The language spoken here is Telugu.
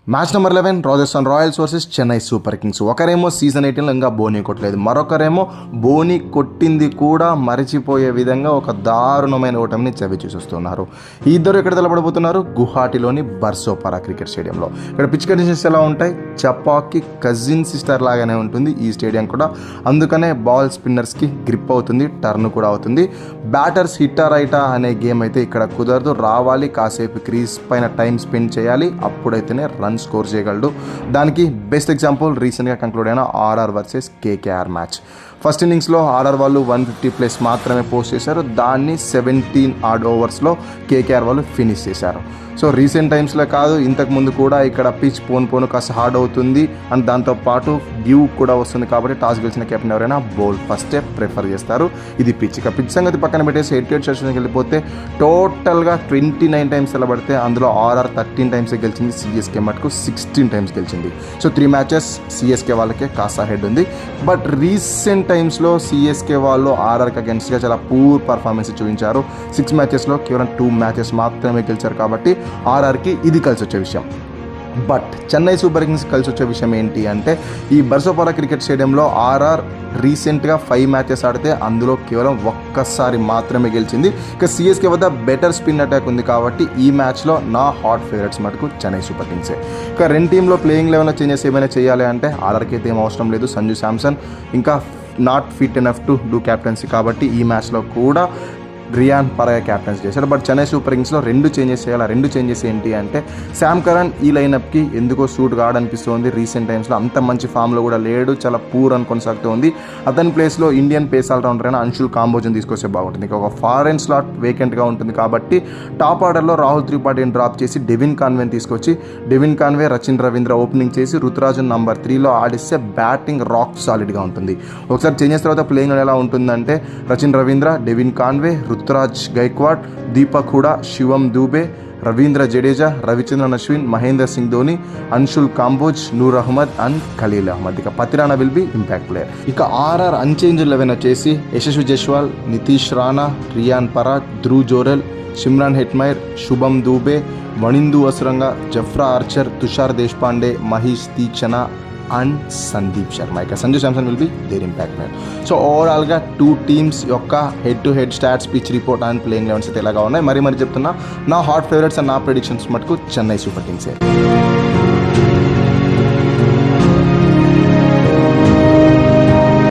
Match number 11 Rajasthan Royals versus Chennai super Kings. ఒకరేమో సీజన్ 18లో ఇంకా బోనీ కొట్టలేదు, మరొకరేమో బోనీ కొట్టింది కూడా మరిచిపోయే విధంగా ఒక దారుణమైన ఓటమిని చవి చూస్తున్నారు. ఈ ఇద్దరు ఎక్కడ తలపడబోతున్నారు? గువాహటిలోని బర్సోపారా క్రికెట్ స్టేడియంలో. ఇక్కడ పిచ్ కండిషన్స్ ఎలా ఉంటాయి? చపాకి కజిన్ సిస్టర్ లాగానే ఉంటుంది ఈ స్టేడియం కూడా. అందుకనే బాల్ స్పిన్నర్స్కి గ్రిప్ అవుతుంది, టర్న్ కూడా అవుతుంది. బ్యాటర్స్ హిట్టా రైటా అనే గేమ్ అయితే ఇక్కడ కుదరదు. రావాలి, కాసేపు క్రీజ్ పైన టైం స్పెండ్ చేయాలి, అప్పుడైతేనే రన్ స్కోర్ చేయగలడు. దానికి బెస్ట్ ఎగ్జాంపుల్ రీసెంట్గా కంక్లూడ్ అయిన RR versus KKR match. First ఇన్నింగ్స్లో ఆర్ఆర్ వాళ్ళు 150+ మాత్రమే పోస్ట్ చేశారు, దాన్ని 17 ఆడ్ ఓవర్స్లో కేకేఆర్ వాళ్ళు ఫినిష్ చేశారు. సో రీసెంట్ టైమ్స్లో కాదు, ఇంతకుముందు కూడా ఇక్కడ పిచ్ పోను కాస్త హార్డ్ అవుతుంది అండ్ దాంతోపాటు డ్యూ కూడా వస్తుంది. కాబట్టి టాస్ గెలిచిన కెప్టెన్ ఎవరైనా బౌల్ ఫస్టే ప్రిఫర్ చేస్తారు. ఇది పిచ్. ఇక పిచ్ సంగతి పక్కన పెట్టేసి 88 సెషన్కి వెళ్ళిపోతే టోటల్గా 29 టైమ్స్ నిలబడితే అందులో ఆర్ఆర్ 13 టైమ్స్ గెలిచింది, సిఎస్కే మటుకు 16 టైమ్స్ గెలిచింది. సో 3 మ్యాచెస్ సిఎస్కే వాళ్ళకే కాస్త హెడ్ ఉంది. బట్ రీసెంట్ టైమ్స్లో సిఎస్కే వాళ్ళు ఆర్ఆర్కి అగెన్స్ట్గా చాలా పూర్ పర్ఫార్మెన్స్ చూపించారు. 6 మ్యాచెస్లో కేవలం 2 మ్యాచెస్ మాత్రమే గెలిచారు. కాబట్టి ఆర్ఆర్కి ఇది కలిసి వచ్చే విషయం. బట్ చెన్నై సూపర్ కింగ్స్ కలిసి వచ్చే విషయం ఏంటి అంటే, ఈ బర్సోపారా క్రికెట్ స్టేడియంలో ఆర్ఆర్ రీసెంట్గా 5 మ్యాచెస్ ఆడితే అందులో కేవలం ఒక్కసారి మాత్రమే గెలిచింది. ఇక సిఎస్కే వద్ద బెటర్ స్పిన్ అటాక్ ఉంది. కాబట్టి ఈ మ్యాచ్లో నా హాట్ ఫేవరెట్స్ మటుకు చెన్నై సూపర్ కింగ్సే. ఇక రెండు టీంలో ప్లేయింగ్ లెవెన్లో చేంజెస్ ఏమైనా చేయాలి అంటే ఆర్ఆర్కి అయితే ఏం అవసరం లేదు. సంజు శాంసన్ ఇంకా not fit enough to do captaincy. కాబట్టి ఈ మ్యాచ్లో కూడా రియాన్ పరాగ్ క్యాప్టెన్స్ చేశాడు. బట్ చెన్నై సూపర్ కింగ్స్లో 2 చేంజెస్ చేయాలి. 2 చేంజెస్ ఏంటి అంటే, శామ్ కరణ్ ఈ లైనప్కి ఎందుకో సూట్ కాడనిపిస్తుంది. రీసెంట్ టైమ్స్లో అంత మంచి ఫామ్లో కూడా లేడు, చాలా పూర్ అని కొనసాగుతూ ఉంది. అతని ప్లేస్లో ఇండియన్ పేస్ ఆల్రౌండర్ అయినా అంశుల్ కాంబోజ్ని తీసుకొస్తే బాగుంటుంది. ఒక ఫారెన్ స్లాట్ వేకెంట్గా ఉంటుంది. కాబట్టి టాప్ ఆర్డర్లో రాహుల్ త్రిపాఠిని డ్రాప్ చేసి డెవిన్ కాన్వేని తీసుకొచ్చి, Devin Conway Rachin Ravindra opening చేసి రుతురాజు నంబర్ 3లో ఆడిస్తే బ్యాటింగ్ రాక్ సాలిడ్గా ఉంటుంది. ఒకసారి చేంజెస్ తర్వాత ప్లేయింగ్ ఎలా ఉంటుందంటే, Rachin Ravindra, Devin Conway, Ruturaj Gaikwad, Deepak Hooda, Shivam Dube, Ravindra Jadeja, Ravichandran Ashwin, Mahender Singh Dhoni, Anshul Kamboj, Noor Ahmad and Khaleel Ahmed. ఇక Pathirana will be impact player. ఇక ఆర్ఆర్ అన్చేంజ్ 11 వచ్చేసి Yashasvi Jaiswal, Nitish Rana, rayon Parag, Dhruv Jurel, Shimron Hetmyer, Shubham Dubey, Wanindu Hasaranga, Jofra Archer, Tushar Deshpande, Maheesh Theekshana and Sandeep Sharma. ఇక Sanju Samson will be there impact player. So ఓవరాల్గా 2 టీమ్స్ యొక్క head to head stats, pitch report and playing elevens అయితే ఎలాగా ఉన్నాయి మరి చెప్తున్నా. నా హాట్ ఫేవరెట్స్ అండ్ నా ప్రెడిక్షన్స్ మటుకు చెన్నై సూపర్ కింగ్సే.